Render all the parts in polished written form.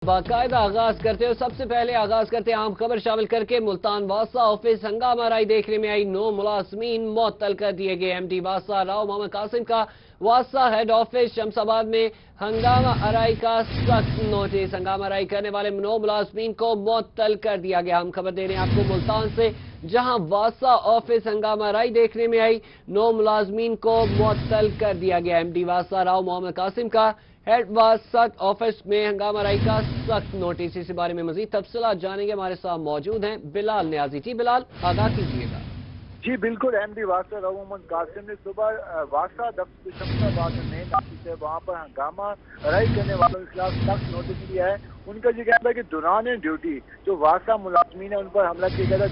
बाकायदा आगाज करते हो। सबसे पहले आगाज करते हैं आम खबर शामिल करके। मुल्तान वासा ऑफिस हंगामा राय देखने में आई, 9 मुलाजमीन मुअत्तल कर दिए गए। एमडी वासा राव मोहम्मद कासिम का वासा हेड ऑफिस शमशाबाद में हंगामा आराई का सख्त नोटिस। हंगामा आराई करने वाले 9 मुलाजमीन को मुअत्तल कर दिया गया। हम खबर दे रहे हैं आपको मुल्तान से, जहां वासा ऑफिस हंगामा आराई देखने में आई, 9 मुलाजमीन को मुअत्तल कर दिया गया। एमडी वासा राव मोहम्मद कासिम का हेड वासा ऑफिस में हंगामा आराई का सख्त नोटिस। इसी बारे में मजीद तफसीलात जानेंगे, हमारे साथ मौजूद हैं बिलाल न्याजी। जी बिलाल, आगाह कीजिएगा। जी बिल्कुल, एमडी वासा राव मोहम्मद कासिम ने सुबह वासा दफ्तर शमशाबाद में मेन ऑफिस है, वहां पर हंगामा आराई करने वालों के खिलाफ सख्त नोटिस दिया है। उनका ये कहना है कि दौरान ड्यूटी जो वासा मुलाजमीन है उन पर हमला किया गया था,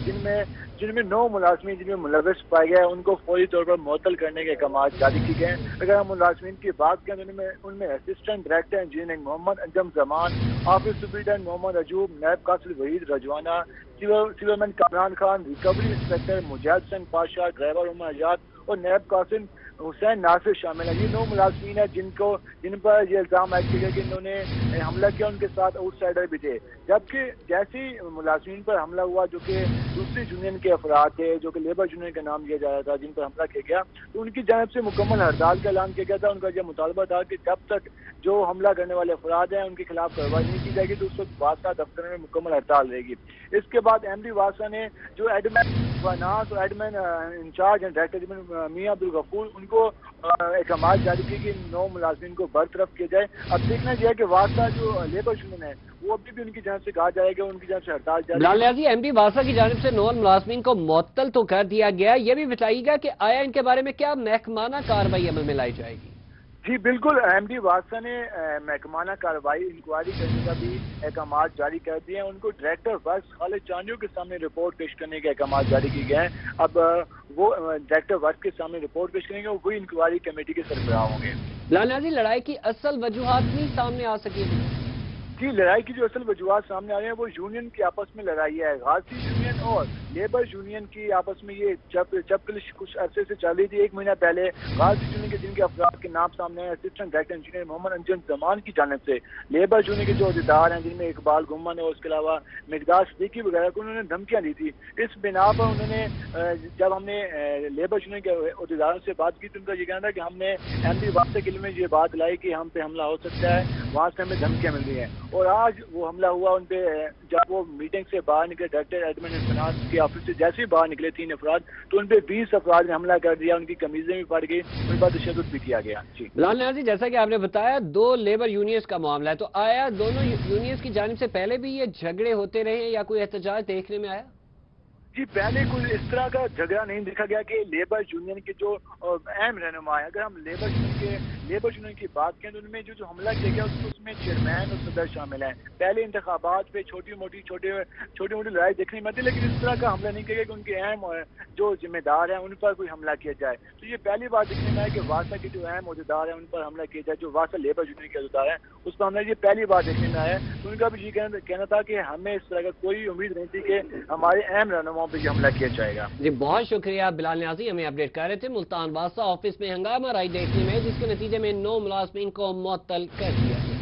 जिनमें 9 मुलाजमीन जिनमें मुलविस पाए गए, उनको फौरी तौर पर मुअत्तल करने के अहकाम जारी किए गए। अगर हम मुलाजमीन की बात करें तो उनमें assistant director engineering Mohammad Anjum Zaman, office superintendent Mohammad Ajoob, नायब कासिल Waheed Rizwana, sewerman Kamran Khan, recovery inspector Mujahid Singh Pasha, driver Umar Azad और नायब कासिम हुसैन नासिर शामिल है। ये 9 मुलाजमीन है जिन पर ये इल्जाम आयद किया गया कि इन्होंने हमला किया, उनके साथ आउटसाइडर भी थे। जबकि जैसे ही मुलाजमीन पर हमला हुआ, जो कि दूसरी यूनियन के अफराद थे, जो कि लेबर यूनियन का नाम लिया जा रहा था, जिन पर हमला किया गया, तो उनकी जानब से मुकम्मल हड़ताल का ऐलान किया गया था। उनका यह मुतालबा था कि जब तक जो हमला करने वाले अफराद हैं उनके खिलाफ कार्रवाई नहीं की जाएगी तो उस वक्त वासा दफ्तर में मुकम्मल हड़ताल रहेगी। इसके बाद एमडी वासा ने जो एडमिन फाइनेंस और एडमिन इंचार्ज हैं डायरेक्टर मियां अब्दुल गफूर, उनको अहकाम जारी किए कि 9 मुलाजमीन को बरतरफ किया जाए। अब देखना यह है कि वासा जो लेबर यूनियन है वो अभी भी उनकी जानब से कहा जाएगा, उनकी जानब से हड़ताल जारी बिलाल है। न्याजी, एमडी वासा की जानब से 9 मुलाजमीन को मुअत्तल तो कर दिया गया, यह भी बताइएगा कि आया इनके बारे में क्या महकमाना कार्रवाई अमल में लाई जाएगी? जी बिल्कुल, एमडी वासा ने महकमाना कार्रवाई इंक्वायरी करने का भी अहकाम जारी कर दिए हैं। उनको डायरेक्टर वर्क्स खालिद चांदियों के सामने रिपोर्ट पेश करने के अहकाम जारी किए गए हैं। अब वो डायरेक्टर वर्क्स के सामने रिपोर्ट पेश करेंगे, वही इंक्वायरी कमेटी के सरबराह होंगे। बिलाल न्याजी, लड़ाई की असल वजूहात नहीं सामने आ सकी। जी, लड़ाई की जो असल वजूहत सामने आ रहे हैं वो यूनियन की आपस में लड़ाई है। गाजी यूनियन और लेबर यूनियन की आपस में ये चपकलिश कुछ अरसे से चल रही थी। 1 महीना पहले गाजी यूनियन के जिनके अफराद के नाम सामने आए, assistant director engineer Mohammad Anjum Zaman की जानिब से लेबर यूनियन के जो अहदेदार हैं, जिनमें इकबाल गुम्मन और उसके अलावा मिकदार सिद्दीकी वगैरह को उन्होंने धमकियां दी थी। इस बिना पर उन्होंने जब हमने लेबर यूनियन के अहदेदारों से बात की तो उनका ये कहना था कि हमने एमडी वासा के लिए ये बात लाई कि हम पे हमला हो सकता है, वहां से हमें धमकियां मिल रही हैं। और आज वो हमला हुआ उन पे, जब वो मीटिंग से बाहर निकले, डायरेक्टर एडमिन फाइनेंस के ऑफिस से जैसे ही बाहर निकले 3 अफराद, तो उन पे 20 अफराद ने हमला कर दिया। उनकी कमीजें भी फट गई, उन पर तशद्दुद भी किया गया। जी बिलाल न्याजी, जैसा कि आपने बताया 2 लेबर यूनियंस का मामला है, तो आया दोनों यूनियंस की जानिब से पहले भी ये झगड़े होते रहे हैं या कोई एहतजाज देखने में आया? जी, पहले कोई इस तरह का झगड़ा नहीं देखा गया कि लेबर यूनियन के जो अहम रहनुमा है, अगर हम लेबर यूनियन की बात करें तो उनमें जो हमला किया गया उसमें चेयरमैन और सदर शामिल हैं। पहले इंतखाबात पे छोटी मोटी लड़ाई देखने में आती है, लेकिन इस तरह का हमला नहीं किया गया कि उनके अहम जो जिम्मेदार हैं उन पर कोई हमला किया जाए। तो ये पहली बार देखने में आया कि वासा के जो अहम अहदेदार हैं उन पर हमला किया जाए, जो वासा लेबर यूनियन के अहदेदार हैं उस पर हमला, ये पहली बार देखने में आया है। तो उनका भी ये कहना था कि हमें इस तरह का कोई उम्मीद नहीं थी कि हमारे अहम रहनुमाओं पर ये हमला किया जाएगा। जी बहुत शुक्रिया बिलाल न्याजी, हमें अपडेट कर रहे थे। मुल्तान वासा ऑफिस में हंगामा राय देखने में, जिसके नतीजे में 9 मुलाजमीन को मुअत्तल कर दिया गया।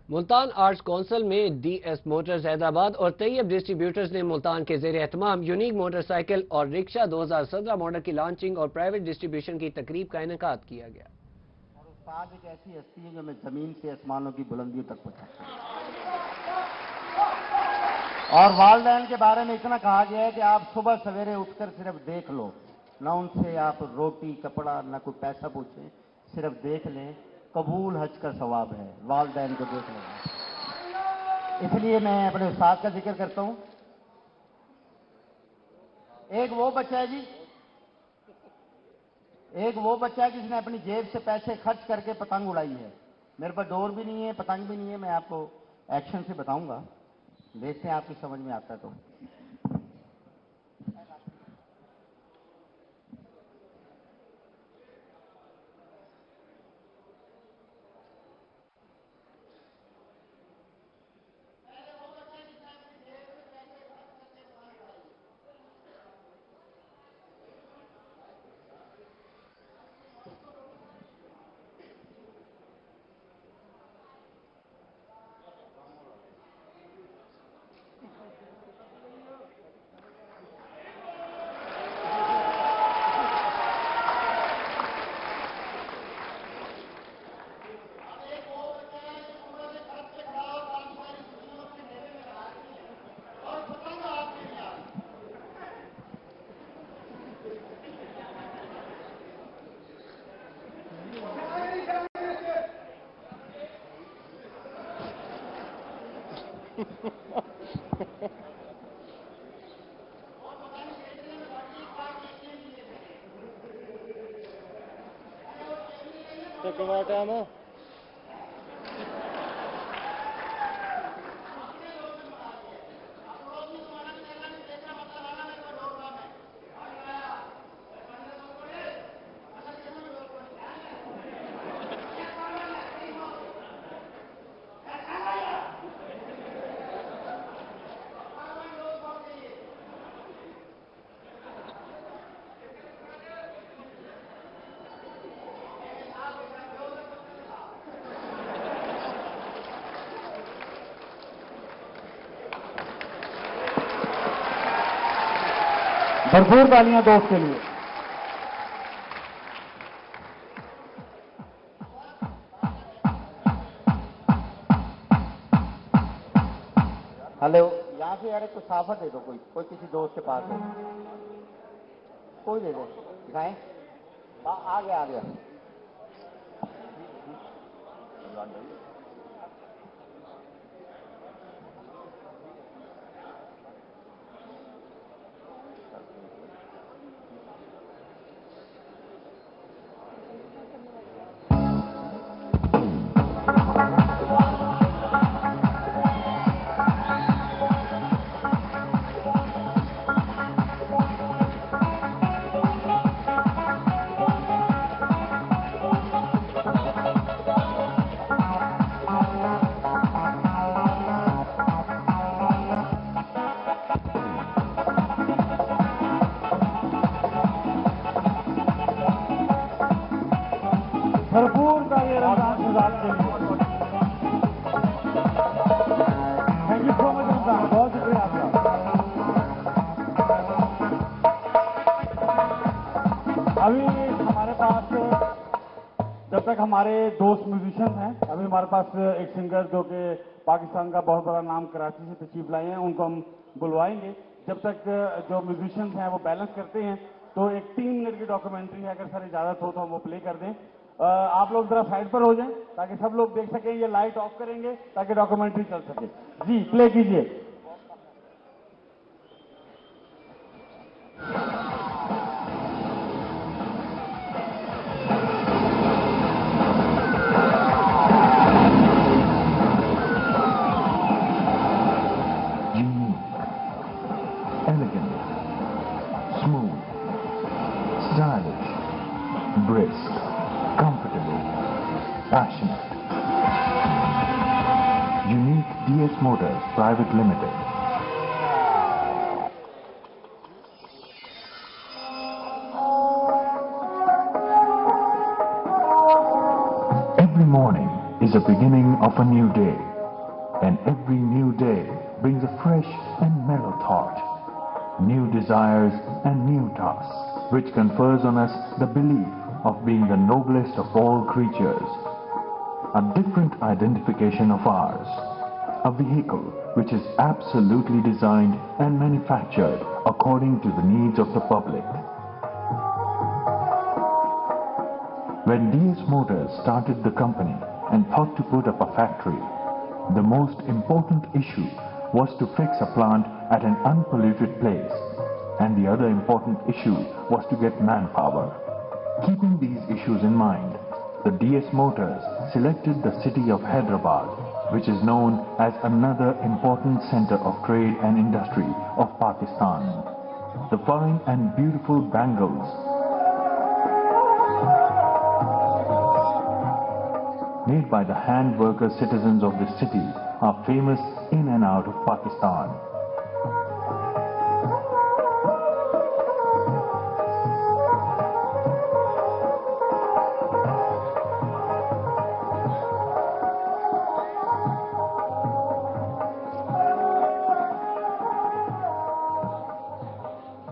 मुल्तान आर्ट्स काउंसिल में डीएस मोटर्स हैदराबाद और तैयब डिस्ट्रीब्यूटर्स ने मुल्तान के जेर एहतमाम यूनिक मोटरसाइकिल और रिक्शा 2017 मॉडल की लॉन्चिंग और प्राइवेट डिस्ट्रीब्यूशन की तकरीब का इनेकाद किया गया। और उस्ताद एक ऐसी हस्ती है जो हमें जमीन से आसमानों की बुलंदियों तक पहुंचाती है। और वालदैन के बारे में इतना कहा गया है कि आप सुबह सवेरे उठकर सिर्फ देख लो, ना उनसे आप रोटी कपड़ा ना कोई पैसा पूछें, सिर्फ देख लें, कबूल हज का सवाब है वालदैन को देख लेना। इसलिए मैं अपने उस्ताद का जिक्र करता हूं। एक वो बच्चा है जिसने अपनी जेब से पैसे खर्च करके पतंग उड़ाई है। मेरे पास डोर भी नहीं है, पतंग भी नहीं है, मैं आपको एक्शन से बताऊंगा, देखते हैं आपकी समझ में आता है तो। कितना टाइम है? भरपूर तालियां दोस्त के लिए। हेलो, यहाँ से यार एक साफा दे दो, कोई किसी दोस्त के पास है, कोई दे दो, दिखाएं। आ गया। भरपूर तालियां रमजान शहजाद के लिए। Thank you so much Ramzan, बहुत शुक्रिया आपका। अभी हमारे पास, जब तक हमारे दोस्त म्यूजिशियन हैं, अभी हमारे पास एक सिंगर जो कि पाकिस्तान का बहुत बड़ा नाम कराची से तशरीफ लाए हैं, उनको हम बुलवाएंगे। जब तक जो म्यूजिशियंस हैं वो बैलेंस करते हैं, तो एक 3 मिनट की डॉक्यूमेंट्री है, अगर सर इजाजत हो तो हम वो प्ले कर दें। आप लोग जरा साइड पर हो जाएं ताकि सब लोग देख सकें। ये लाइट ऑफ करेंगे ताकि डॉक्यूमेंट्री चल सके। जी, प्ले कीजिए। Elegant, smooth, stylish, brisk, comfortable, passionate. Unique DS Motors Private Limited. Every morning is a beginning of a new day, and every new day brings a fresh and mellow thought, new desires and new tasks, which confers on us the belief of being the noblest of all creatures, a different identification of ours, a vehicle which is absolutely designed and manufactured according to the needs of the public. When DS Motors started the company and thought to put up a factory, the most important issue was to fix a plant at an unpolluted place, and the other important issue was to get manpower. Keeping these issues in mind, the DS Motors selected the city of Hyderabad, which is known as another important center of trade and industry of Pakistan. The fine and beautiful bangles made by the hand worker citizens of this city are famous in and out of Pakistan.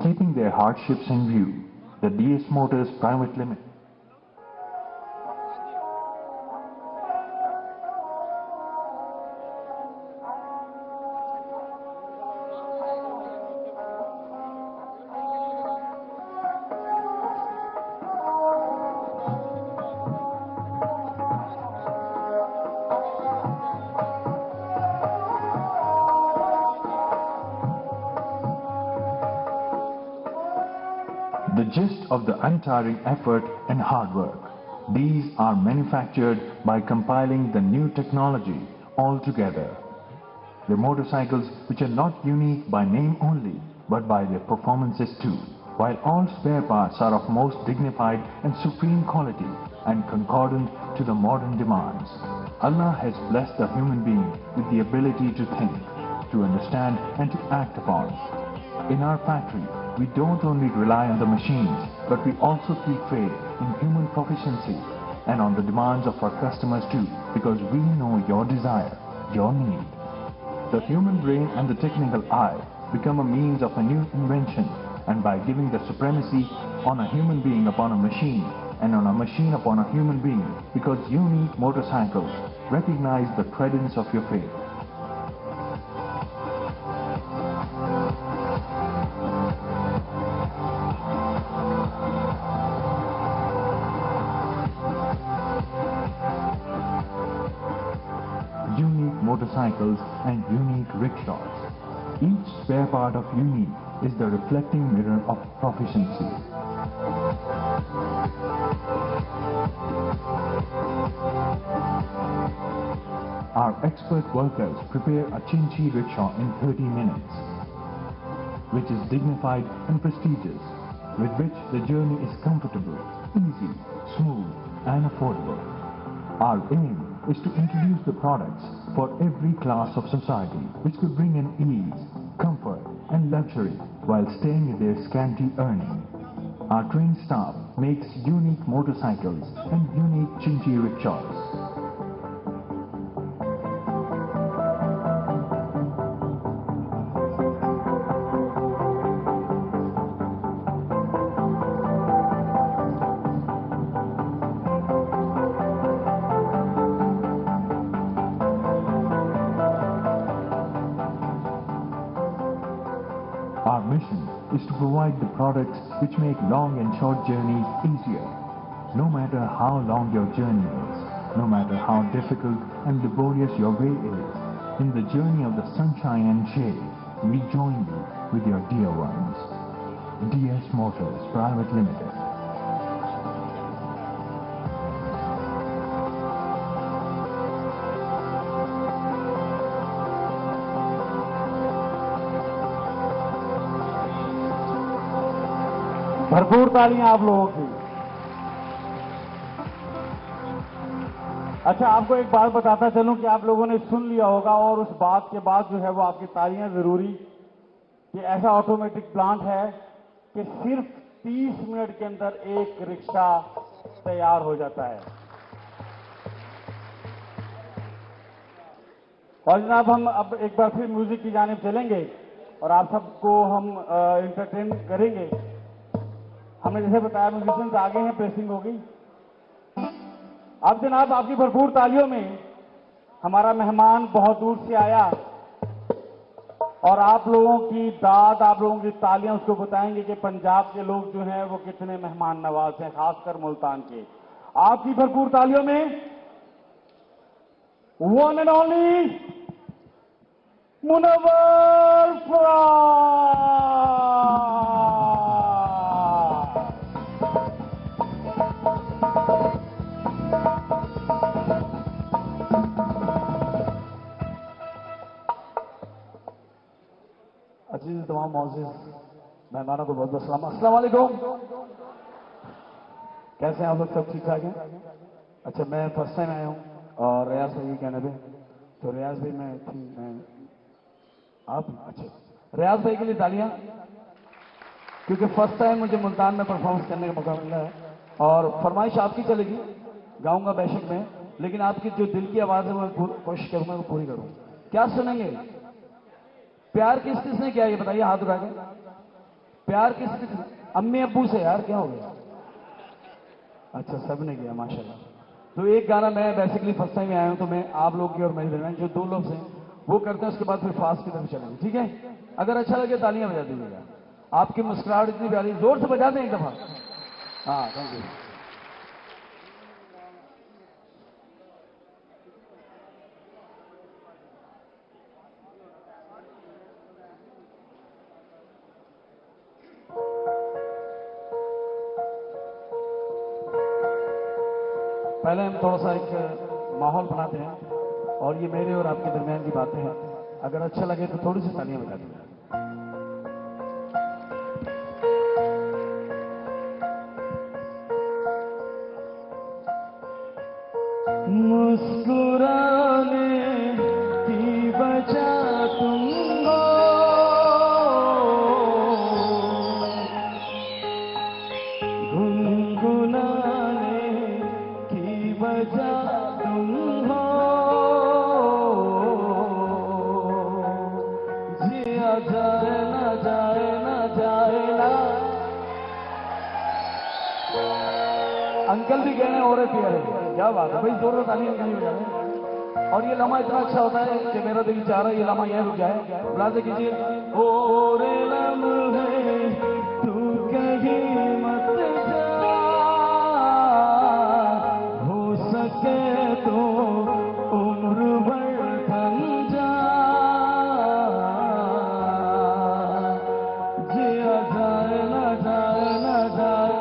Keeping their hardships in view, the DS Motors Private Limited gist of the untiring effort and hard work. These are manufactured by compiling the new technology all together. The motorcycles which are not unique by name only, but by their performances too. While all spare parts are of most dignified and supreme quality and concordant to the modern demands, Allah has blessed the human being with the ability to think, to understand and to act upon. In our factory, we don't only rely on the machines, but we also keep faith in human proficiency and on the demands of our customers too, because we know your desire, your need. The human brain and the technical eye become a means of a new invention, and by giving the supremacy on a human being upon a machine and on a machine upon a human being, because unique motorcycles recognize the credence of your faith. Unique motorcycles and unique rickshaws. Each spare part of unique is the reflecting mirror of proficiency. Our expert workers prepare a Chinchi rickshaw in 30 minutes, which is dignified and prestigious, with which the journey is comfortable, easy, smooth and affordable. Our aim is to introduce the products for every class of society, which could bring in ease, comfort and luxury while staying in their scanty earning. Our trained staff makes unique motorcycles and unique Chinchi rickshaws. Our mission is to provide the products which make long and short journeys easier. No matter how long your journey is, no matter how difficult and laborious your way is, in the journey of the sunshine and shade, we join you with your dear ones. DS Motors Private Limited. भरपूर तालियां आप लोगों की। अच्छा, आपको एक बात बताता चलूं कि आप लोगों ने सुन लिया होगा और उस बात के बाद जो है वो आपकी तालियां जरूरी, कि ऐसा ऑटोमेटिक प्लांट है कि सिर्फ 30 मिनट के अंदर एक रिक्शा तैयार हो जाता है। और जनाब, हम अब एक बार फिर म्यूजिक की जानिब चलेंगे और आप सबको हम एंटरटेन करेंगे। हमने जैसे बताया म्यूजिशियंस आगे हैं, प्रेसिंग होगी। अब जनाब, आपकी भरपूर तालियों में हमारा मेहमान बहुत दूर से आया और आप लोगों की दाद, आप लोगों की तालियां उसको बताएंगे कि पंजाब के लोग जो हैं वो कितने मेहमान नवाज हैं, खासकर मुल्तान के। आपकी भरपूर तालियों में one and only Munawwar Faraz. अजीज तमाम मौजूद मेहमानों को बहुत बहुत सलाम, अस्सलाम वालेकुम। कैसे हैं आप लोग? सब ठीक ठाक हैं? अच्छा, मैं फर्स्ट टाइम आया हूँ और रियाज भाई के कहने पे, तो रियाज भाई मैं आप अच्छा, रियाज भाई के लिए तालियां, क्योंकि फर्स्ट टाइम मुझे मुल्तान में परफॉर्मेंस करने का मौका मिला है और फरमाइश आपकी चलेगी, गाऊंगा बेशक मैं, लेकिन आपकी जो दिल की आवाज है मैं कोशिश करूंगा वो पूरी करूं। क्या सुनेंगे? प्यार किस किसने किया ये बताइए, हाथ उठा के। प्यार किस किस? अम्मी अब्बू से? यार क्या हो गया? अच्छा, सबने किया, माशाल्लाह। तो एक गाना मैं बेसिकली फर्स्ट टाइम आया हूं, तो मैं आप लोग की और मेरे दरमियान जो दो लोग हैं वो करते हैं, उसके बाद फिर फास्ट की तरफ चलेंगे, ठीक है? अगर अच्छा लगे तालियां बजा दीजिएगा। आपकी मुस्कुराहट इतनी प्यारी, जोर से बजा दें एक दफा। हाँ, थैंक यू। पहले हम थोड़ा सा एक माहौल बनाते हैं और ये मेरे और आपके दरमियान की बातें हैं। अगर अच्छा लगे तो थोड़ी सी तालियां बजा दें। मुस्कुराने की वजह तुम हो, गुनगुनाने की वजह तुम हो, जिया जाए ना जाए ना जाए ना। अंकल भी कह रहे हैं और प्यारे, क्या बात है भाई, जोर ताली अंकल ही हो जाए। और ये लम्हा इतना अच्छा होता है कि मेरा दिल चाह रहा है ये लम्हा यहाँ रुक जाए। बुलाते कीजिए ओ रे लम्हे तू कहीं मत जा, हो सके तो उम्र भर थम जा, जिया जाए ना जाए ना जाए।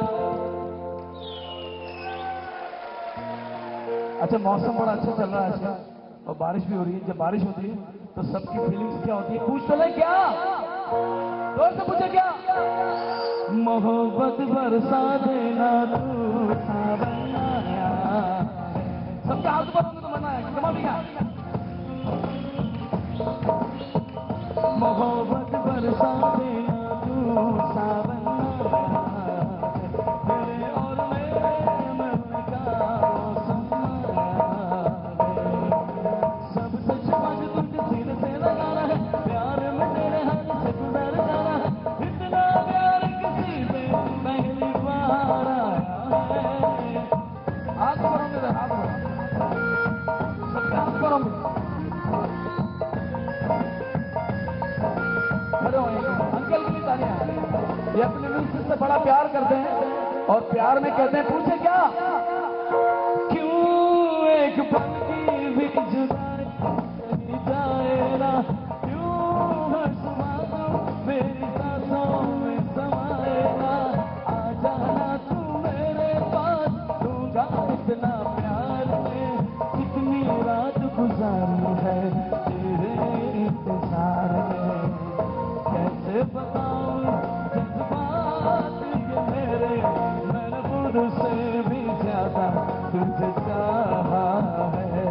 अच्छा, मौसम बड़ा अच्छा चल रहा है आजकल और बारिश भी हो रही है। जब बारिश होती है तो सबकी फीलिंग्स क्या होती है, पूछ तो ले क्या, जोर से पूछे क्या। मोहब्बत बरसा देना तू सावनाया, सबके हाथ ऊपर तो मना है, कमा भी क्या। मोहब्बत बरसा देना तू सावनाया, तेरे और मेरे मन का मौसम आया है। सबसे छुपा के तुझे सीने से लगाना है, प्यार में तेरे हाथ से गुजर जाना है। इतना प्यार किसी पे पहली बार आया है। हाथ करोगे तो हाथ सबके हाथ करोगे, खड़े होंगे। अंकल की भी तालियां। ये अपने दिल से बड़ा प्यार करते हैं और प्यार में कहते हैं पूछे क्या, क्यों एक पल की भी जुदाई नहीं जाए ना, क्यों हर सुबह मेरी सांसों में समाए ना। आ जाना तू मेरे पास, दूंगा इतना प्यार में, कितनी रात गुजारी है तेरे इंतजार में। कैसे बताऊं जज्बात ये मेरे, मैंने खुद से भी ज्यादा तुझे चाहा है।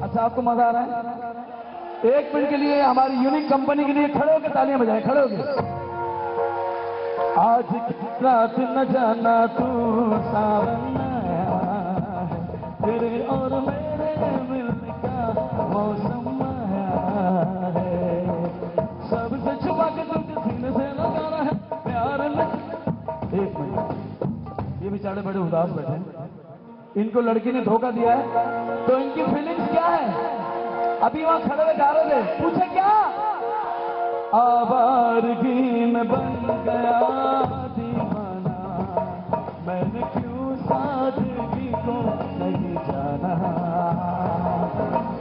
अच्छा, आपको मजा आ रहा है? एक मिनट के लिए हमारी यूनिक कंपनी के लिए खड़े होकर तालियां बजाएं, खड़े होकर। आज की रात न जाना तू सावन आया है, तेरे और मेरे मिलने का मौसम आया है। सबसे छुपा के तुझे सीने से लगाना है, प्यार में। एक मिनट, ये बेचारे बड़े उदास बैठे हैं, इनको लड़की ने धोखा दिया है तो इनकी फीलिंग्स क्या है, अभी वहां खड़े हुए गा रहे थे, पूछे क्या। आवारगी में बन गया दीवाना, मैंने क्यों सादगी को नहीं जाना।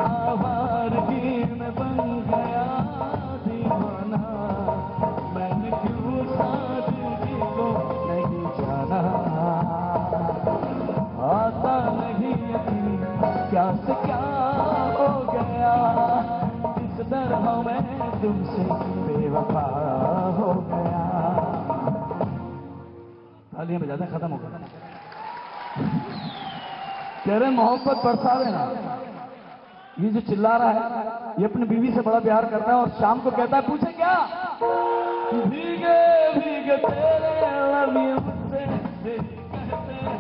आवारगी में बन गया दीवाना, मैंने क्यों सादगी को नहीं जाना। आता नहीं यकीन क्या से क्या हो गया, इस तरह मैं तुमसे बेवफा हो गया। तालियां बजाते खत्म हो गया। कह रहे मोहब्बत बरसा देना। ये जो चिल्ला रहा है ये अपनी बीवी से बड़ा प्यार करता है और शाम को कहता है पूछे क्या, भीगे भीगे तेरे लबी मुझसे कहते हैं,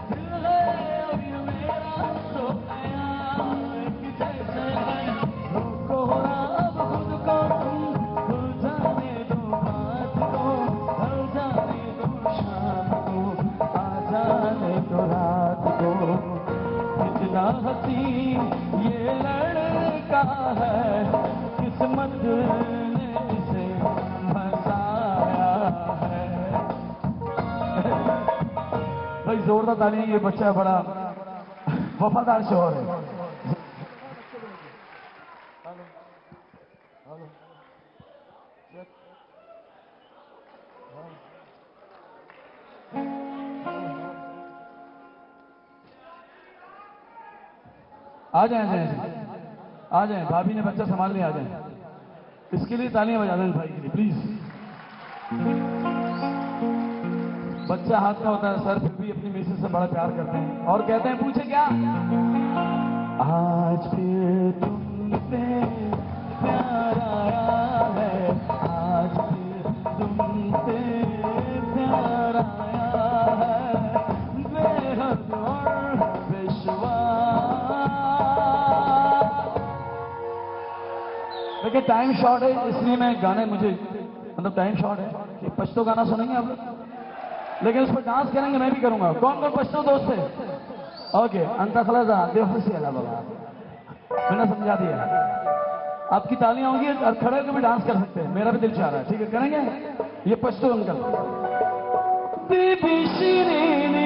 दिल है अभी मेरा तो गया एक जैसे है, रोको अब खुद को तुम, भूल जाने दो बात को, ढल जाने दो शाम को, आ जाने दो रात को। कितना हसीन ये लड़का है, किस्मत ने इसे फंसाया है। भाई जोरदार ताली, ये बच्चा बड़ा वफादार शोहर है। आ जाए आ जाए, भाभी ने बच्चा संभाल लिया, आ जाए। इसके लिए तालियां बजा दें भाई के लिए प्लीज। बच्चा हाथ में होता है सर, फिर भी अपनी मिसेज से बड़ा प्यार करते हैं और कहते हैं पूछे क्या, आज फिर तुमसे प्यार आया है, आज फिर तुमसे प्यार आया है, बेहद और विश्वास। देखिए टाइम शॉर्ट है, इसलिए मैं गाने मुझे मतलब टाइम शॉर्ट है कि पश्तो गाना सुनेंगे आप लोग, लेकिन उस पर डांस करेंगे, मैं भी करूंगा। कौन कौन पश्तो दोस्त है? ओके, अंता खलाजा देवसी बाबा मैंने समझा दिया। आपकी तालियां होंगी और खड़े होकर भी डांस कर सकते हैं, मेरा भी दिल चाह रहा है। ठीक है, करेंगे ये पश्तो अंकल। बीबी शिरीनी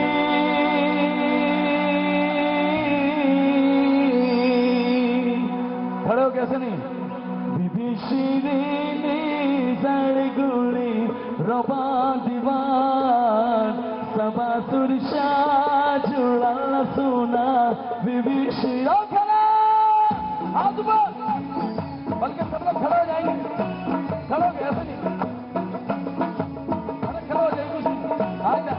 खड़े हो, कैसे नहीं? बीबी शिरीनी जड़गुड़ी रबा दीवान सबा सुरशा जुड़ा सुना बीबी शिरा। खड़ा हाथ ऊपर, बल्कि सब लोग खड़े हो जाएंगे, खड़े हो गए ऐसे नहीं, अरे खड़े हो जाएंगे कुछ आ जा।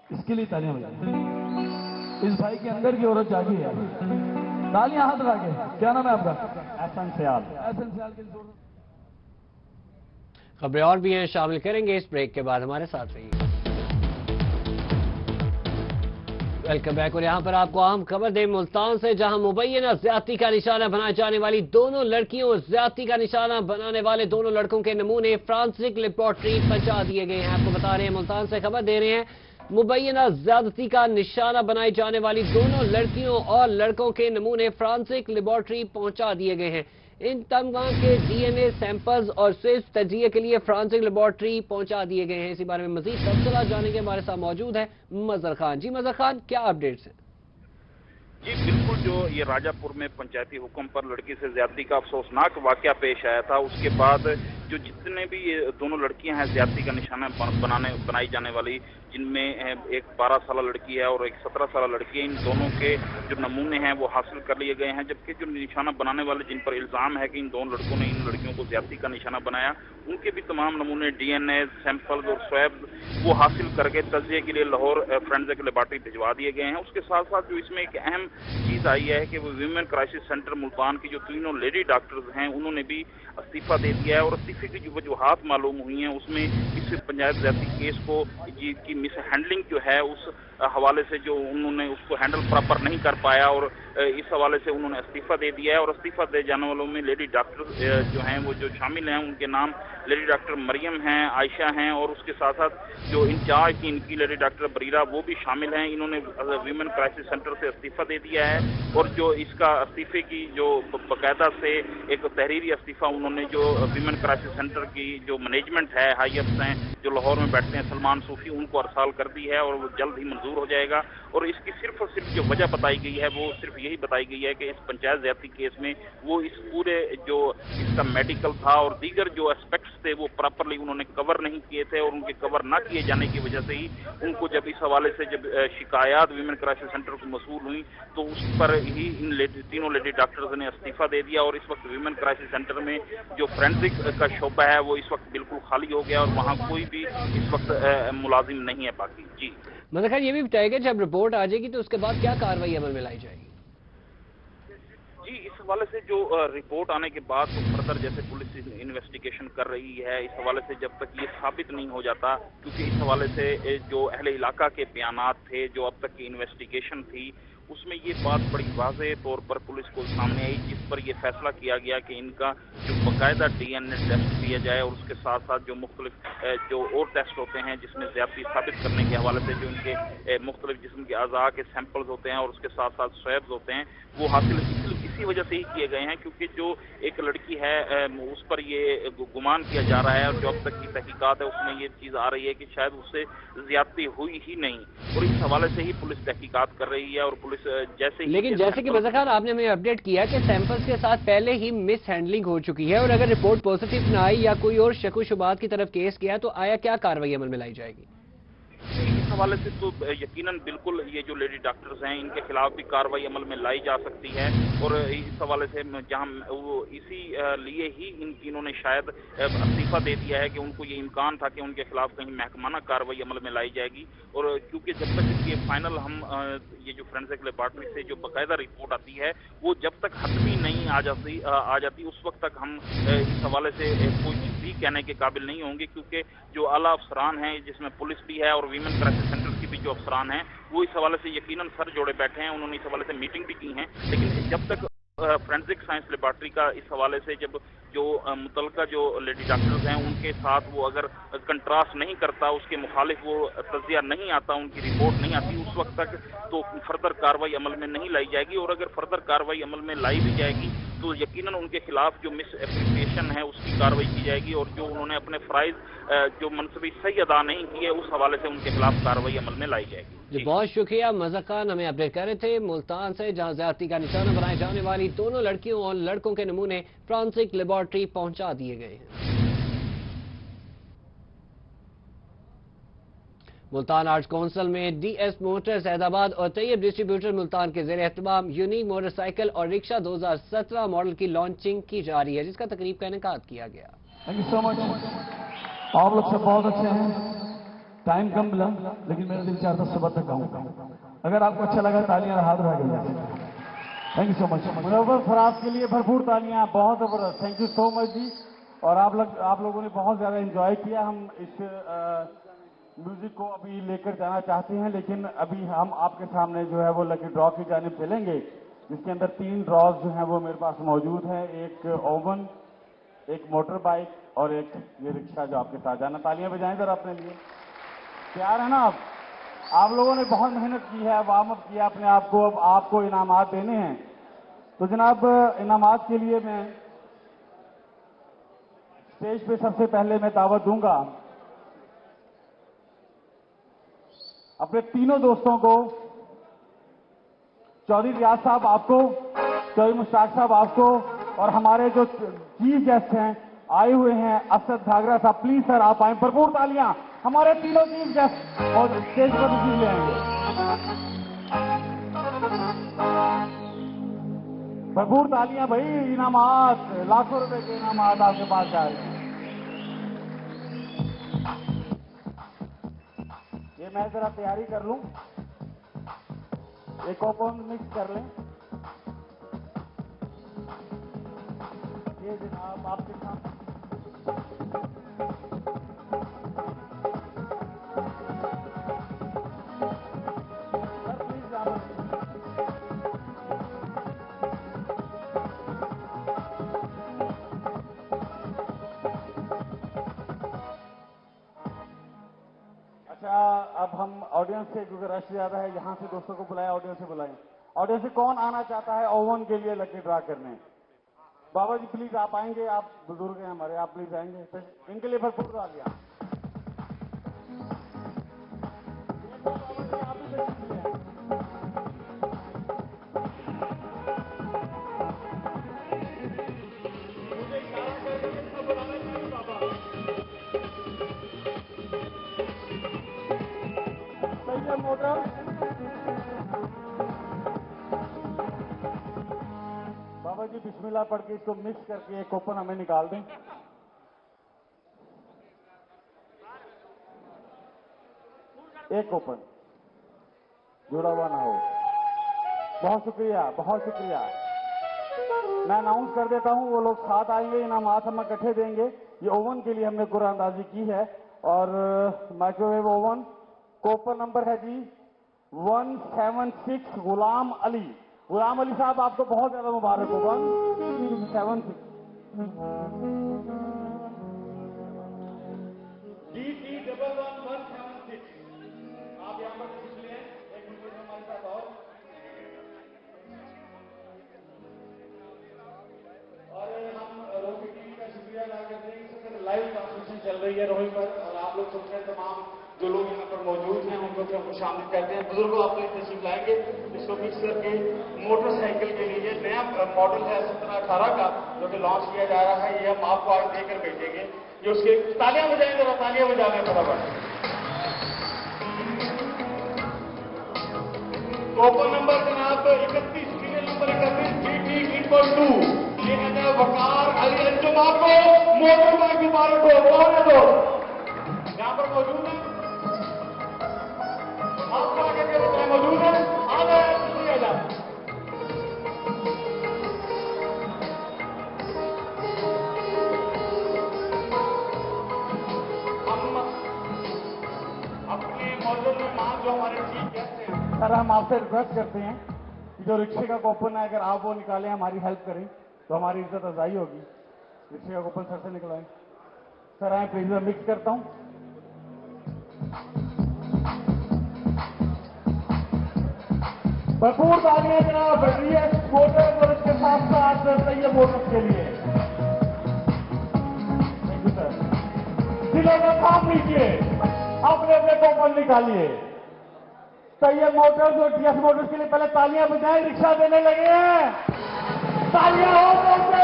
इसके लिए तालियां बजाएं। इस भाई के अंदर की औरत जागी है, तालियां हाथ लगा के। क्या नाम है आपका? एहसन सियाल। एहसन सियाल के जोर। खबरें और भी हैं, शामिल करेंगे इस ब्रेक के बाद, हमारे साथ रहिए। Welcome back. और यहां पर आपको अहम खबर दें मुल्तान से, जहां मुबैना ज्यादती का निशाना बनाए जाने वाली दोनों लड़कियों, ज्यादती का निशाना बनाने वाले दोनों लड़कों के नमूने फ्रांसिक लेबोरेटरी पहुंचा दिए गए हैं। आपको बता रहे हैं, मुल्तान से खबर दे रहे हैं, मुबैना ज्यादती का निशाना बनाई जाने वाली दोनों लड़कियों और लड़कों के नमूने फ्रांसिक लेबोरेटरी पहुंचा दिए गए हैं। इन तमाम के डीएनए सैंपल्स और स्विफ्ट तजिए के लिए फ्रांसिक लेबोरेटरी पहुंचा दिए गए हैं। इसी बारे में मजीद तफसीलात जानने के हमारे साथ मौजूद है मजहर खान। जी मजहर खान, क्या अपडेट्स हैं? जी बिल्कुल, जो ये राजापुर में पंचायती हुक्म पर लड़की से ज्यादती का अफसोसनाक वाकया पेश आया था, उसके बाद जो जितने भी ये दोनों लड़कियां हैं ज्यादती का निशाना बनाई जाने वाली, जिनमें एक 12 साल लड़की है और एक 17 साल लड़की है, इन दोनों के जो नमूने हैं वो हासिल कर लिए गए हैं। जबकि जो निशाना बनाने वाले जिन पर इल्जाम है कि इन दोनों लड़कों ने इन लड़कियों को ज्यादती का निशाना बनाया, उनके भी तमाम नमूने डीएनए सैंपल और स्वैब वो हासिल करके तजिए के लिए लाहौर फोरेंसिक लेबोरेटरी भिजवा दिए गए हैं। उसके साथ साथ जो इसमें एक अहम चीज आई है कि वो वीमेन क्राइसिस सेंटर मुल्तान की जो तीनों लेडी डॉक्टर्स हैं, उन्होंने भी इस्तीफा दे दिया है और इस्तीफे की जो वजूहात मालूम हुई हैं, उसमें इस पंचायत ज्यादती केस को की मिस हैंडलिंग जो है उस हवाले से जो उन्होंने उसको हैंडल प्रॉपर नहीं कर पाया और इस हवाले से उन्होंने इस्तीफा दे दिया है। और इस्तीफा दे जाने वालों में लेडी डॉक्टर जो हैं वो जो शामिल हैं, उनके नाम लेडी डॉक्टर मरियम हैं, आयशा हैं और उसके साथ साथ जो इंचार्ज की इनकी लेडी डॉक्टर बरीरा वो भी शामिल हैं। इन्होंने वीमेन क्राइसिस सेंटर से इस्तीफा दे दिया है और जो इसका इस्तीफे की जो बाकायदा से एक तहरीरी इस्तीफा उन्होंने जो वीमेन क्राइसिस सेंटर की जो मैनेजमेंट है, हाई अफ्स हैं जो लाहौर में बैठते हैं, सलमान सूफी, उनको 4 साल कर दी है और वो जल्द ही मंजूर हो जाएगा। और इसकी सिर्फ और सिर्फ जो वजह बताई गई है वो सिर्फ यही बताई गई है कि इस पंचायत ज्यादती केस में वो इस पूरे जो इसका मेडिकल था और दीगर जो एस्पेक्ट्स थे वो प्रॉपरली उन्होंने कवर नहीं किए थे, और उनके कवर ना किए जाने की वजह से ही उनको जब इस हवाले से जब शिकायत वीमेन क्राइसिस सेंटर को मसूल हुई तो उस पर ही इन तीनों लेडी डॉक्टर्स ने इस्तीफा दे दिया। और इस वक्त वीमेन क्राइसिस सेंटर में जो फोरेंसिक का शोबा है वो इस वक्त बिल्कुल खाली हो गया और वहाँ कोई भी इस वक्त मुलाजिम नहीं है बाकी। जी मतलब खैर ये भी बताएगा जब रिपोर्ट आ जाएगी तो उसके बाद क्या कार्रवाई अमल में लाई जाएगी? जी, इस हवाले से जो रिपोर्ट आने के बाद तो फर्दर जैसे पुलिस इन्वेस्टिगेशन कर रही है इस हवाले से, जब तक ये साबित नहीं हो जाता, क्योंकि इस हवाले से जो अहले इलाका के बयानात थे, जो अब तक की इन्वेस्टिगेशन थी, उसमें ये बात बड़ी वाज़ेह तौर पर पुलिस को सामने आई, जिस पर यह फैसला किया गया कि इनका जो बाकायदा DNA टेस्ट किया जाए और उसके साथ साथ जो मुख्तलिफ जो और टेस्ट होते हैं जिसमें ज़्यादती साबित करने के हवाले से जो इनके मुख्तलिफ जिस्म के अज़ा के सैंपल्स होते हैं और उसके साथ साथ स्वैब्स होते हैं वो हासिल इसी वजह से ही किए गए हैं, क्योंकि जो एक लड़की है उस पर ये गुमान किया जा रहा है और जो अब तक की तहकीकात है उसमें ये चीज़ आ रही है कि शायद उससे ज़्यादती हुई ही नहीं, और इस हवाले से ही पुलिस तहकीकात कर रही है। और पुलिस जैसे लेकिन जैसे कि मज़ा खान आपने हमें अपडेट किया कि सैंपल्स के साथ पहले ही मिस हैंडलिंग हो चुकी है और अगर रिपोर्ट पॉजिटिव ना आई या कोई और शक व शुबात की तरफ केस गया तो आया क्या कार्रवाई अमल में लाई जाएगी? इस हवाले से तो यकीनन बिल्कुल ये जो लेडी डॉक्टर्स हैं इनके खिलाफ भी कार्रवाई अमल में लाई जा सकती है, और इस हवाले से जहां वो इसी लिए ही इन तीनों ने शायद इस्तीफा दे दिया है कि उनको ये इम्कान था कि उनके खिलाफ कहीं महकमाना कार्रवाई अमल में लाई जाएगी। और क्योंकि जब तक ये फाइनल हम ये जो फोरेंसिक लेबॉर्ट्री से जो बाकायदा रिपोर्ट आती है वो जब तक हतमी नहीं आ जाती उस वक्त तक हम इस हवाले से कोई चीज़ भी कहने के काबिल नहीं होंगे, क्योंकि जो आला अफसरान हैं जिसमें पुलिस भी है और वीमेन क्राइसिस सेंटर की भी जो अफसरान हैं वो इस हवाले से यकीनन सर जोड़े बैठे हैं, उन्होंने इस हवाले से मीटिंग भी की है। लेकिन जब तक फोरेंसिक साइंस लेबॉर्ट्री का इस हवाले से जब जो मुतलका जो लेडी डॉक्टर्स हैं उनके साथ वो अगर कंट्रास्ट नहीं करता, उसके मुखालिफ वो तजिया नहीं आता, उनकी रिपोर्ट नहीं आती, उस वक्त तक तो फर्दर कार्रवाई अमल में नहीं लाई जाएगी। और अगर फर्दर कार्रवाई अमल में लाई भी जाएगी तो यकीनन उनके खिलाफ जो मिस एप्लीकेशन है उसकी कार्रवाई की जाएगी, और जो उन्होंने अपने फ़राइज़ जो मनसबी सही अदा नहीं किए उस हवाले से उनके खिलाफ कार्रवाई अमल में लाई जाएगी। जी बहुत शुक्रिया। मज़ा खान हमें अपडेट कर रहे थे मुल्तान से, जहां ज्यादती का निशाना बनाए जाने वाली दोनों लड़कियों और लड़कों के नमूने फोरेंसिक लेबॉर्ट्री पहुंचा दिए गए हैं। मुल्तान आर्ट्स काउंसिल में DS मोटर्स हैदराबाद और तैयब डिस्ट्रीब्यूटर मुल्तान के ज़ेर एहतमाम यूनिक मोटरसाइकिल और रिक्शा 2017 मॉडल की लॉन्चिंग की जा रही है, जिसका तकरीब का इनेकाद किया गया। Thank you so much. आप लोग सब बहुत अच्छे हैं। टाइम कम मिला लेकिन मेरा दिल चाहता सुबह तक आऊँ। अगर आपको अच्छा लगा तालियां हाथ उठा के। Thank you so much. Munawwar Faraz के लिए भरपूर तालियां, बहुत जबरदस्त। Thank you so much ji. और आप लोगों ने बहुत ज्यादा एंजॉय किया। हम इस म्यूजिक को अभी लेकर जाना चाहते हैं, लेकिन अभी हम आपके सामने जो है वो लकी ड्रॉ की जानिब चलेंगे, जिसके अंदर 3 ड्रॉज जो हैं वो मेरे पास मौजूद है। एक ओवन, एक मोटर बाइक और एक ये रिक्शा जो आपके साथ जाना। तालियां बजाएं जरा अपने लिए। तैयार है ना आप लोगों ने बहुत मेहनत की है, वार्म अप किया अपने आप को, अब आपको इनामात देने हैं। तो जनाब इनामात के लिए मैं स्टेज पे सबसे पहले मैं दावत दूंगा अपने तीनों दोस्तों को। चौधरी रियाज साहब आपको, चौधरी मुश्ताक साहब आपको, और हमारे जो चीफ गेस्ट हैं आए हुए हैं असद घाघरा साहब, प्लीज सर आप आए। भरपूर तालियां हमारे तीनों चीफ गेस्ट और स्टेज पर तशरीफ ले आएंगे। भरपूर तालियां भाई। इनामात, लाखों रुपए के इनामात आपके पास जा रहे हैं। ये मैं जरा तैयारी कर लूं, एक ओपन मिक्स कर लें। ये जनाब आपके साथ सर प्लीज अच्छा, अब हम ऑडियंस से, क्योंकि रश ज्यादा है, यहां से दोस्तों को बुलाएं, ऑडियंस से बुलाएं। ऑडियंस से कौन आना चाहता है ओवन के लिए लकी ड्रा करने? बाबा जी प्लीज आप आएंगे, आप बुजुर्ग हैं हमारे, आप प्लीज आएंगे। इनके लिए भरपूर तालियां। मोटर बाबा जी बिस्मिल्लाह पढ़ के इसको मिक्स करके एक कूपन हमें निकाल दें। एक कूपन जुड़ा हुआ ना हो। बहुत शुक्रिया, बहुत शुक्रिया। मैं अनाउंस कर देता हूं, वो लोग साथ आएंगे, इनामात हम इकट्ठे देंगे। ये ओवन के लिए हमने कुरानंदाजी की है और माइक्रोवेव ओवन। कूपन नंबर है जी 176 गुलाम अली। गुलाम अली साहब आपको बहुत ज्यादा मुबारक हो। 176 DT11176। आप यहाँ पर लिख लें, एक मिनट में हमारे साथ और हम रोहित टीवी का शुक्रिया अदा करते हैं। इस वक्त लाइव ट्रांसमिशन चल रही है रोहित पर और आप लोग सुन रहे हैं। तमाम जो लोग यहाँ पर मौजूद हैं उनको भी हम शामिल करते हैं। बुजुर्गों आप लोग तशरीफ लाएंगे, इसको मिक्स करके मोटरसाइकिल के लिए नया मॉडल है 1718 का जो कि लॉन्च किया जा रहा है। ये हम आपको आज देकर भेजेंगे। ये उसके तालियां बजाएंगे और तालियां बजाने फटाफट। कूपन नंबर जनाब 31, सीरियल नंबर 31 GT2। ये है वकार अली अंजुम। आपको मोटर बाइक मुबारक हो। कौन है दोस्त यहाँ पर मौजूद है? आपको आगे के बताए मौजूद है। आ जाए जल्दी आ जाए। हम अपने मौजूद में मान जो हमारे चीफ गेस्ट हैं, सर हम आपसे रिक्वेस्ट करते हैं कि जो रिक्शे का कूपन है अगर आप वो निकालें, हमारी हेल्प करें तो हमारी इज्जत अफजाई होगी। रिक्शे का कूपन सर से निकलाएं। सर आए प्लीज, मैं मिक्स करता हूं। भरपूर तालियां जनाब BTS मोटर्स और इसके साथ साथ तैयब मोटर्स के लिए। Thank you sir. दिलों का काम लीजिए, अपने अपने कूपन निकालिए। तैयब मोटर्स और TS मोटर्स के लिए पहले तालियां बजाएं। रिक्शा देने लगे हैं, तालियां हो बोलते।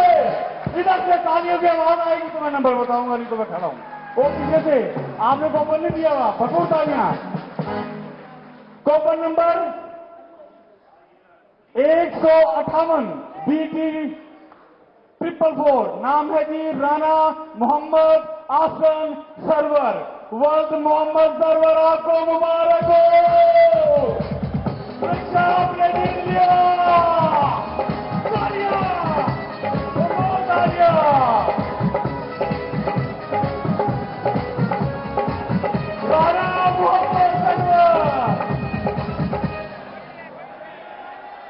इधर से तालियों की आवाज आएगी तो मैं नंबर बताऊंगा, नहीं तो मैं खड़ा हूं। वो पीछे से आपने कूपन नहीं दिया हुआ, भरपूर तालियां। Coupon number 158 BT444। नाम है जी Rana Mohammad Ahsan server. World Mohammad server, आपको मुबारक हो। रिक्शा आपने जीत लिया। तालियां, तालियां। राणा मोहम्मद सरवर।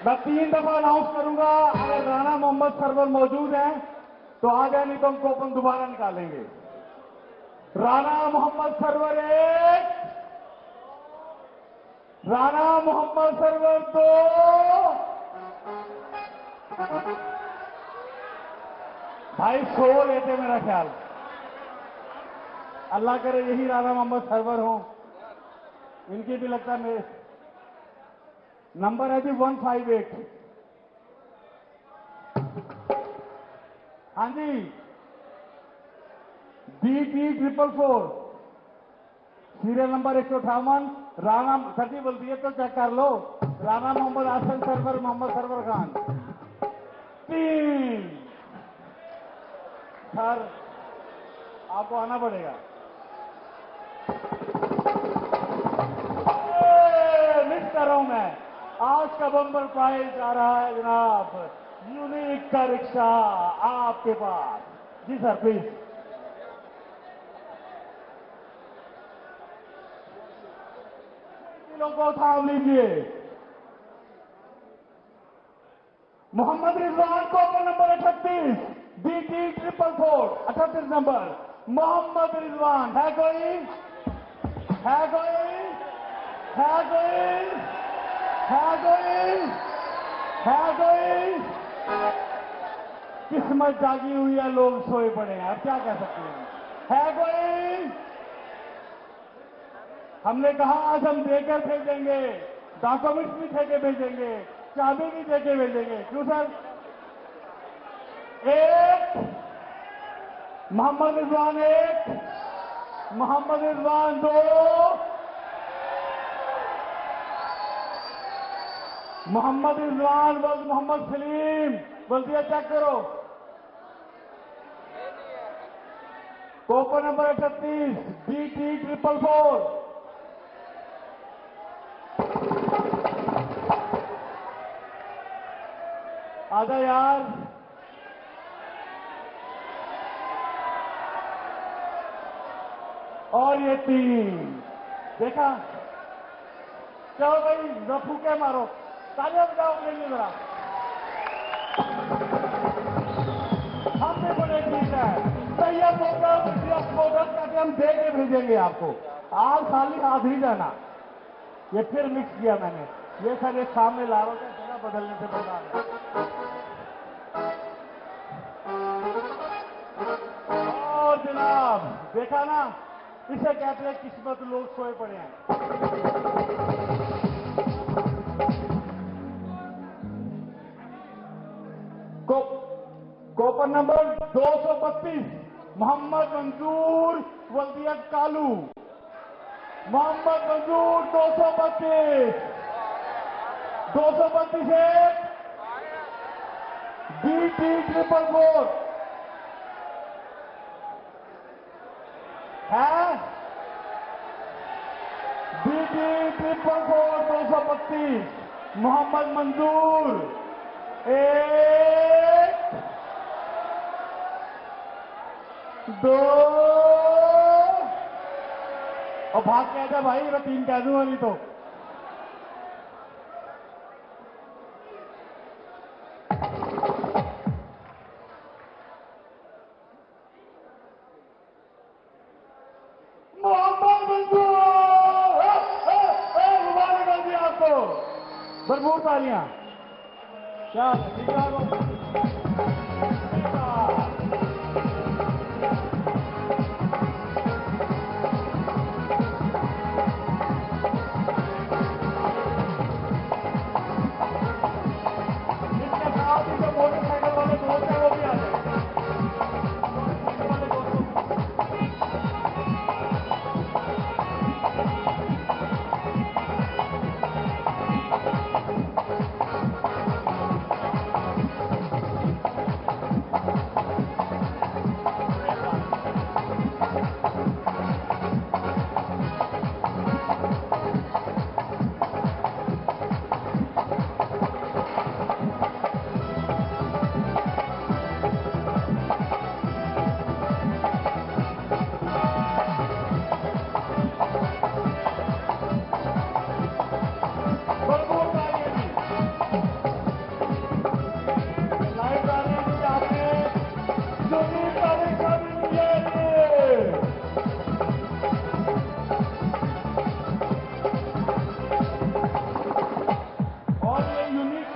मैं 3 दफा अनाउंस करूंगा, अगर राणा मोहम्मद सरवर मौजूद हैं तो आ जाए, नहीं तो हम कूपन दोबारा निकालेंगे। राणा मोहम्मद सरवर 1, राणा मोहम्मद सरवर 2। भाई सो लेते मेरा ख्याल। अल्लाह करे यही राणा मोहम्मद सरवर हो। इनकी भी लगता है मेरे नंबर है जी 158। हाँ जी BT444 सीरियल नंबर 158। राणा 30 बोलती है तो चेक कर लो। राणा मोहम्मद आसन सरवर, मोहम्मद सरवर खान 3। सर आपको आना पड़ेगा। मिस कर रहा हूं मैं। आज का बम्पर प्राइज जा रहा है जनाब यूनिक का रिक्शा आपके पास। जी सर प्लीज। दिलों को थाम लीजिए। Mohammad Rizwan coupon number 38 BT444 38 नंबर। मोहम्मद रिजवान है कोई? है कोई? है कोई? है कोई? है कोई? किस्मत जागी हुई है, लोग सोए पड़े हैं, अब क्या कह सकते हैं। है कोई? हमने कहा आज हम देकर भेजेंगे। डॉक्यूमेंट्स भी ठेके भेजेंगे, चाबी भी ठेके भेजेंगे। क्यों सर? एक मोहम्मद रिजवान, एक मोहम्मद रिजवान, दो मोहम्मद रिजवान वर्सेस मोहम्मद सलीम। बल्दिया चेक करो। कोपर नंबर 38 BT444। आजा यार। और ये 3 देखा। चलो भाई रफू के मारो, तालियां बजाओ के लिए जरा। हम भी बड़े ठीक है। तैयार मोटर करके हम दे के भेजेंगे आपको। आज खाली हाथ ही जाना। ये फिर मिक्स किया मैंने। ये सर एक सामने ला रहा था, जगह बदलने से बता रहा। और जनाब देखा ना, इसे कहते हैं किस्मत, लोग सोए पड़े हैं। कोपर नंबर 232 मोहम्मद मंजूर वल्दिया कालू। मोहम्मद मंजूर 232 एक BT444 है। BT444 232 मोहम्मद मंजूर। एक, दो और भाग के आजा भाई, मैं 3 कह दूंगा नहीं तो। मोहम्मद मंजूर मुबारक कर दिया आपको। भरपूर तालियां। क्या ठीक है। मोटरसाइकिल वाले दोस्त हैं वो भी आ जाए।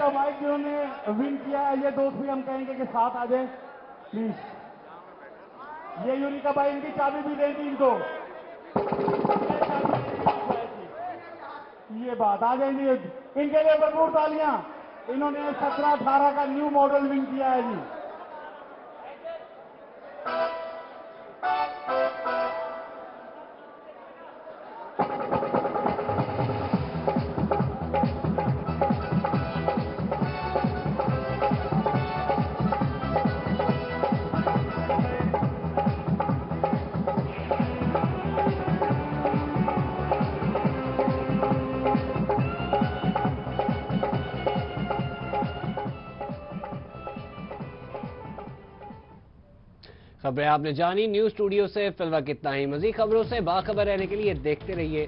बाइक जिन्होंने विन किया है, ये दोस्त भी हम कहेंगे कि साथ आ जाए प्लीज। ये यूनिका बाइक, इनकी चाबी भी दे दी इनको। ये बात आ जाएगी। इनके लिए भरपूर तालियां। इन्होंने 17-18 का न्यू मॉडल विन किया है जी। खबरें आपने जानी। न्यूज स्टूडियो से फिलहाल इतना ही। मजीद खबरों से बाखबर रहने के लिए देखते रहिए।